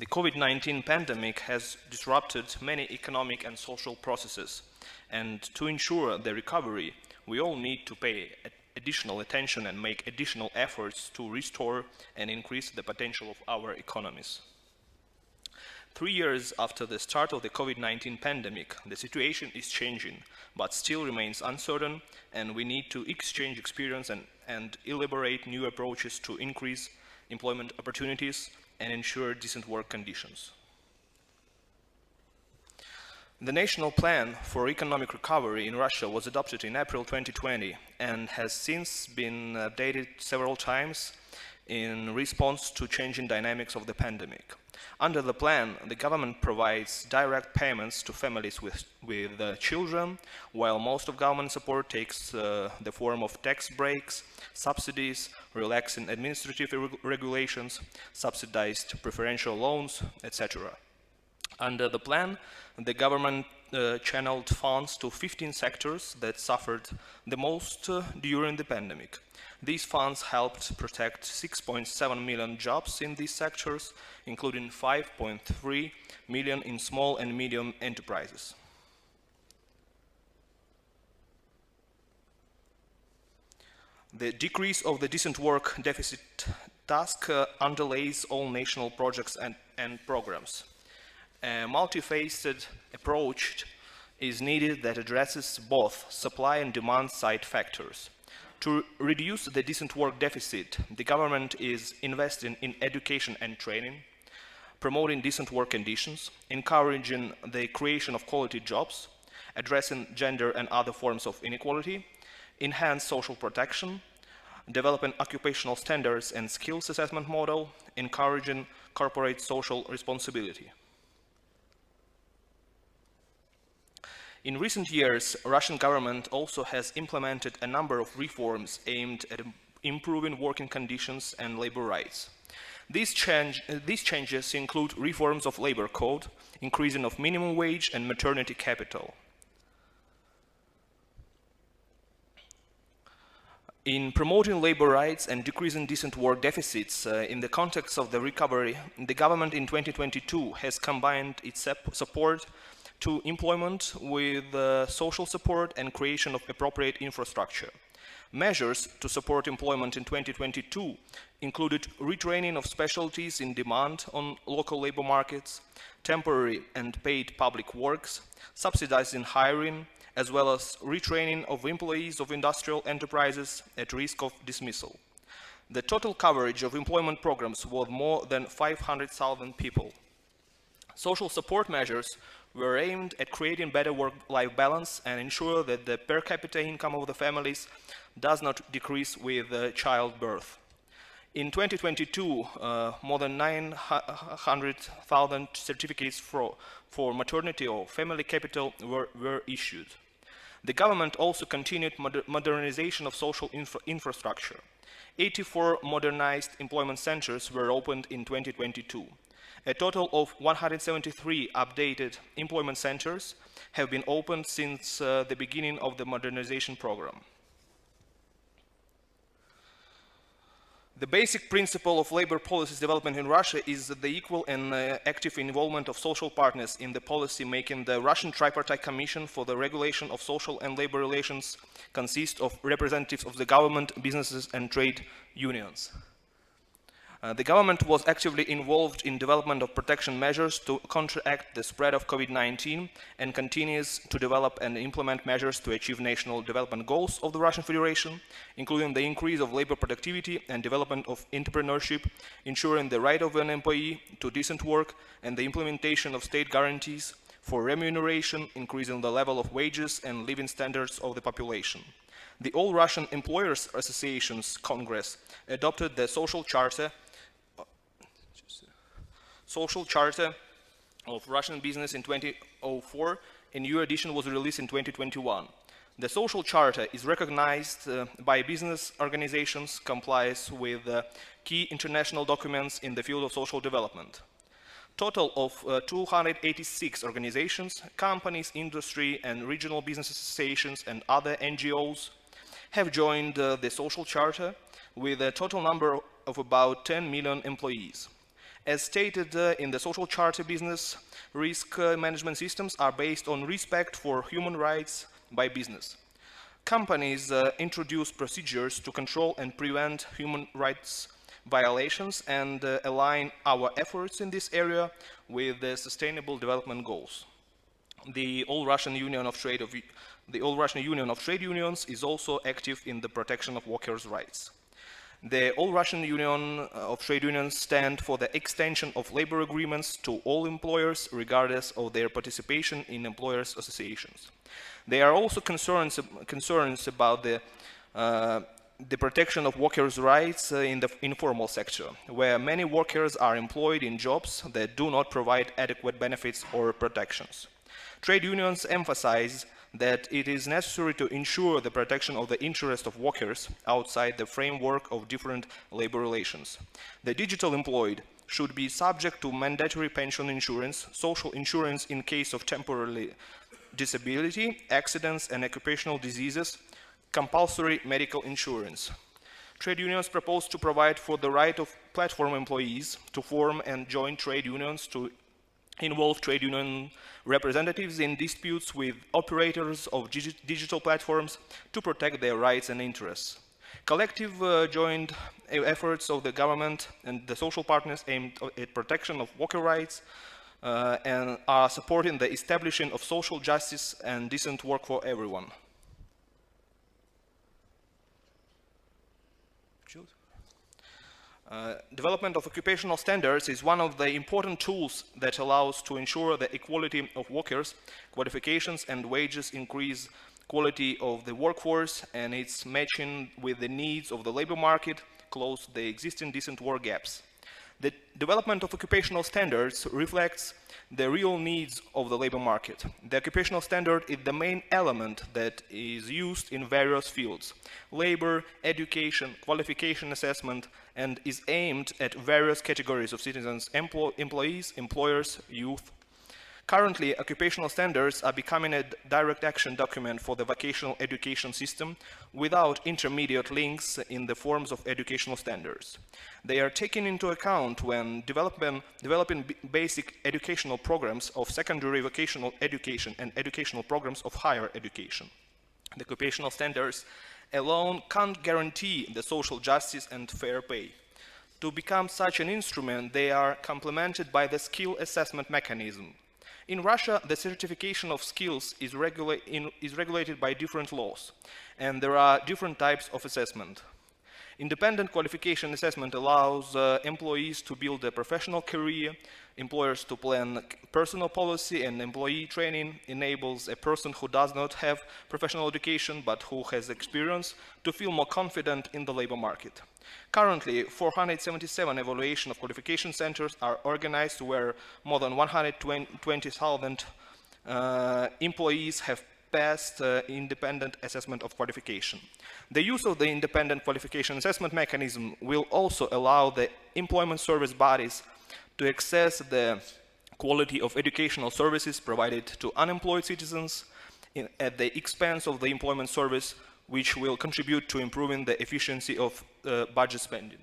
The COVID-19 pandemic has disrupted many economic and social processes, and to ensure the recovery, we all need to pay additional attention and make additional efforts to restore and increase the potential of our economies. 3 years after the start of the COVID-19 pandemic, the situation is changing, but still remains uncertain, and we need to exchange experience and elaborate new approaches to increase employment opportunities and ensure decent work conditions. The National Plan for Economic Recovery in Russia was adopted in April 2020 and has since been updated several times in response to changing dynamics of the pandemic. Under the plan, the government provides direct payments to families with children, while most of government support takes the form of tax breaks, subsidies, relaxing administrative regulations, subsidized preferential loans, etc. Under the plan, the government channeled funds to 15 sectors that suffered the most during the pandemic. These funds helped protect 6.7 million jobs in these sectors, including 5.3 million in small and medium enterprises. The decrease of the decent work deficit task underlays all national projects and programs. A multifaceted approach is needed that addresses both supply and demand side factors. To reduce the decent work deficit, the government is investing in education and training, promoting decent work conditions, encouraging the creation of quality jobs, addressing gender and other forms of inequality, enhance social protection, developing occupational standards and skills assessment model, encouraging corporate social responsibility. In recent years, Russian government also has implemented a number of reforms aimed at improving working conditions and labor rights. These changes include reforms of labor code, increasing of minimum wage and maternity capital. In promoting labor rights and decreasing decent work deficits in the context of the recovery, the government in 2022 has combined its support to employment with social support and creation of appropriate infrastructure. Measures to support employment in 2022 included retraining of specialties in demand on local labor markets, temporary and paid public works, subsidizing hiring, as well as retraining of employees of industrial enterprises at risk of dismissal. The total coverage of employment programs was more than 500,000 people. Social support measures were aimed at creating better work-life balance and ensure that the per capita income of the families does not decrease with childbirth. In 2022, more than 900,000 certificates for maternity or family capital were issued. The government also continued modernization of social infrastructure. 84 modernized employment centers were opened in 2022. A total of 173 updated employment centers have been opened since the beginning of the modernization program. The basic principle of labor policy development in Russia is the equal and active involvement of social partners in the policy making. The Russian Tripartite Commission for the Regulation of Social and Labor Relations consists of representatives of the government, businesses and trade unions. The government was actively involved in development of protection measures to counteract the spread of COVID-19 and continues to develop and implement measures to achieve national development goals of the Russian Federation, including the increase of labor productivity and development of entrepreneurship, ensuring the right of an employee to decent work, and the implementation of state guarantees for remuneration, increasing the level of wages and living standards of the population. The All Russian Employers Associations Congress adopted the Social Charter of Russian business in 2004. A new edition was released in 2021. The Social Charter is recognized by business organizations, complies with key international documents in the field of social development. Total of 286 organizations, companies, industry and regional business associations and other NGOs have joined the Social Charter with a total number of about 10 million employees. As stated in the social charter, business risk management systems are based on respect for human rights by business. Companies introduce procedures to control and prevent human rights violations and align our efforts in this area with the Sustainable Development Goals. The All-Russian Union of Trade Unions is also active in the protection of workers' rights. The All-Russian Union of Trade Unions stand for the extension of labor agreements to all employers, regardless of their participation in employers' associations. They are also concerns about the protection of workers' rights in the informal sector, where many workers are employed in jobs that do not provide adequate benefits or protections. Trade unions emphasize that it is necessary to ensure the protection of the interest of workers outside the framework of different labor relations. The digital employed should be subject to mandatory pension insurance, social insurance in case of temporary disability, accidents and occupational diseases, compulsory medical insurance. Trade unions propose to provide for the right of platform employees to form and join trade unions, to involve trade union representatives in disputes with operators of digital platforms to protect their rights and interests. Collective joint efforts of the government and the social partners aimed at protection of worker rights and are supporting the establishment of social justice and decent work for everyone. Development of occupational standards is one of the important tools that allows to ensure the equality of workers, qualifications and wages, increase quality of the workforce and its matching with the needs of the labor market, close the existing decent work gaps. The development of occupational standards reflects the real needs of the labor market. The occupational standard is the main element that is used in various fields: labor, education, qualification assessment, and is aimed at various categories of citizens: employees, employers, youth. Currently, occupational standards are becoming a direct action document for the vocational education system without intermediate links in the forms of educational standards. They are taken into account when developing basic educational programs of secondary vocational education and educational programs of higher education. The occupational standards alone can't guarantee the social justice and fair pay. To become such an instrument, they are complemented by the skill assessment mechanism. In Russia, the certification of skills is regulated by different laws, and there are different types of assessment. Independent qualification assessment allows employees to build a professional career, employers to plan personal policy, and employee training enables a person who does not have professional education but who has experience to feel more confident in the labor market. Currently, 477 evaluation of qualification centers are organized where more than 120,000 employees have passed independent assessment of qualification. The use of the independent qualification assessment mechanism will also allow the employment service bodies to access the quality of educational services provided to unemployed citizens at the expense of the employment service, which will contribute to improving the efficiency of budget spending.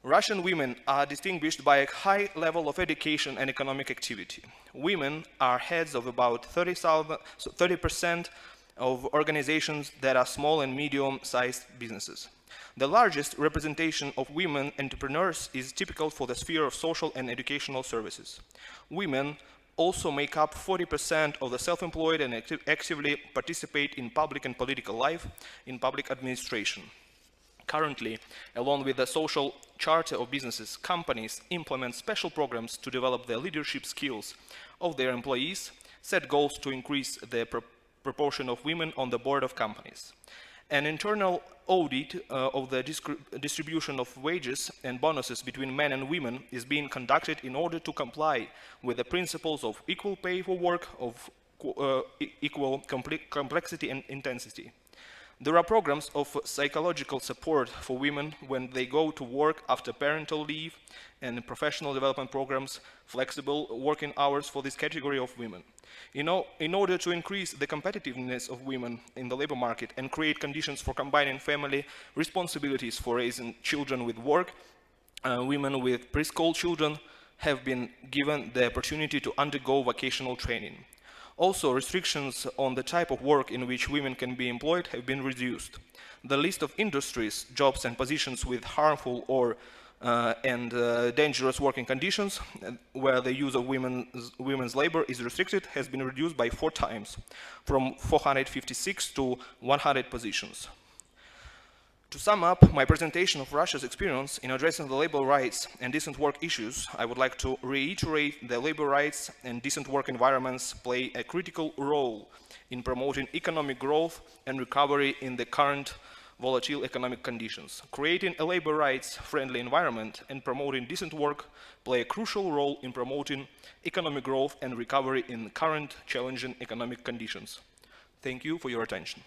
Russian women are distinguished by a high level of education and economic activity. Women are heads of about 30% of organizations that are small and medium-sized businesses. The largest representation of women entrepreneurs is typical for the sphere of social and educational services. Women also make up 40% of the self-employed and actively participate in public and political life in public administration. Currently, along with the social charter of businesses, companies implement special programs to develop the leadership skills of their employees, set goals to increase the proportion of women on the board of companies. An internal audit of the distribution of wages and bonuses between men and women is being conducted in order to comply with the principles of equal pay for work, of equal complexity and intensity. There are programs of psychological support for women when they go to work after parental leave, and professional development programs, flexible working hours for this category of women. In order to increase the competitiveness of women in the labor market and create conditions for combining family responsibilities for raising children with work, women with preschool children have been given the opportunity to undergo vocational training. Also, restrictions on the type of work in which women can be employed have been reduced. The list of industries, jobs and positions with harmful or dangerous working conditions where the use of women's labor is restricted has been reduced by 4 times, from 456 to 100 positions. To sum up my presentation of Russia's experience in addressing the labor rights and decent work issues, I would like to reiterate that labor rights and decent work environments play a critical role in promoting economic growth and recovery in the current volatile economic conditions. Creating a labor rights-friendly environment and promoting decent work play a crucial role in promoting economic growth and recovery in current challenging economic conditions. Thank you for your attention.